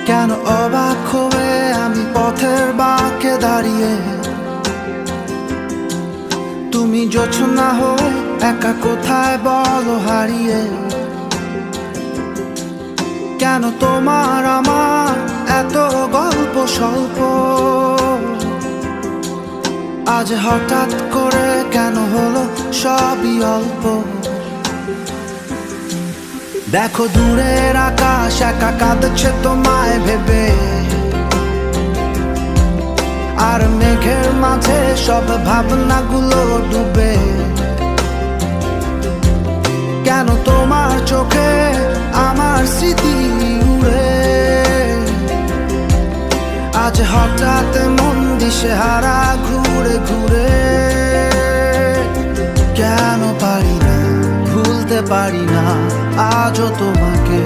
কেন অবাক হয়ে আমি পথের বাঁকে দাঁড়িয়ে, তুমি জোছনা হয়ে একা কোথায় বলো হারিয়ে। কেন তোমার আমার এত গল্প স্বল্প, আজ হঠাৎ করে কেন হলো সবই অল্প। দেখো দূরের আকাশ একা কাঁদছে তোমায় ভেবে, আর মেঘের মাঝে সব ভাবনাগুলো ডুবে। কেন তোমার চোখে আমার স্মৃতি উড়ে, আজ হঠাৎ মন দিশেহারা ঘুরে ঘুরে। কেন পারি না, ভুলতে পারি না আজও তোমাকে।